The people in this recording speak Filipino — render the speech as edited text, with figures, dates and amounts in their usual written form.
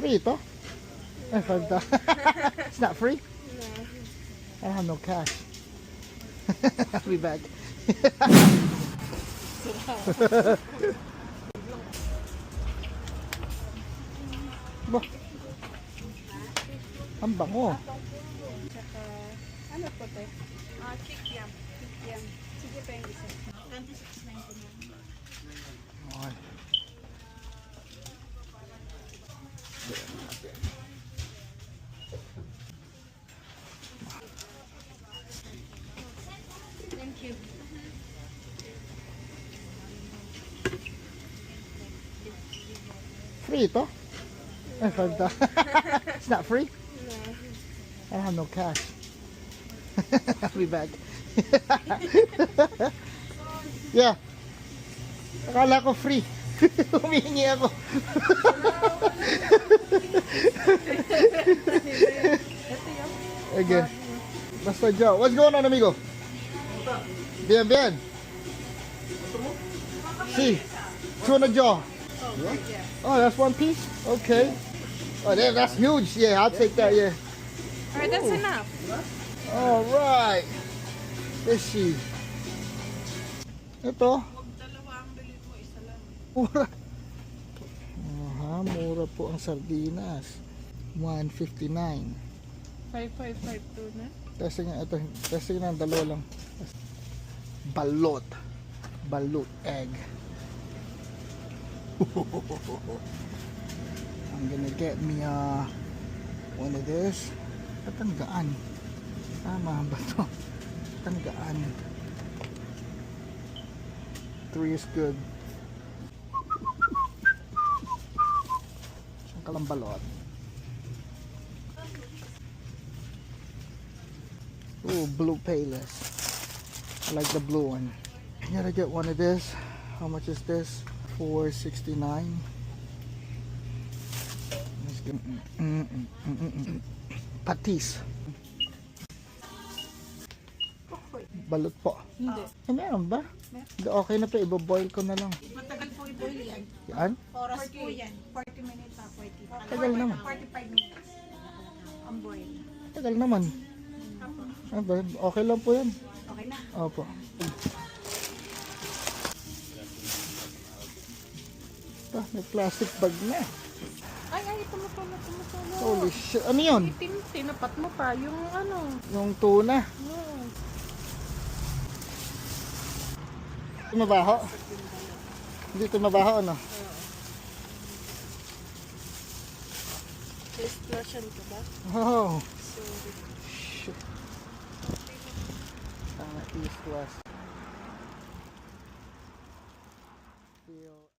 Free ito? Ay, $5. It's not free? No. I have no cash. I'll be back. Bah, ang bango. Tsaka, ano po te? Kikiam. Kikiam. Sige pa yung isa. 26.99. Okay. Thank you. Free ito? Ay, $5. It's not free? No. I have no cash. I'll be back. Yeah. Akala ko free. Humihingi ako. Okay. Basta Joe. What's going on, amigo? Bien, bien. Sí. Tuna jaw. Oh, that's one piece? Okay. Oh, that's huge. Yeah, I'll take that, yeah. Alright, that's enough. All right. Let's see. Ito. Mura. Aha, mura po ang sardinas. $1.59. 5552 na. Testing nga ito. Testing na dalawa lang. Balot. Balut egg. I'm gonna get me one of this. Tatanggaan. Tama ba ito? Tatanggaan. 3 is good. Saan ka lang balot? Ooh, blue payless. I like the blue one. I gotta get one of this. How much is this? $4.69. Let's get patis. Balot po. Hindi. Meron ba? Hindi, okay na po. Ibo-boil ko na lang. Matagal po i-boil yan. Yan? Oras po yan. 40 minutes ha, 40. Tagal naman. 45 minutes. Ang boil. Tagal naman. Okay lang po yan. Okay na. Opo. May plastic bag na. Ay, tumutulo. Holy shit. Ano yun? Tinapat mo pa yung ano. Yung tuna. No. Ito mabaho? Hindi ito mabaho, ano? Explosion ka ba? Oh. Sorry. Shit. EastWest.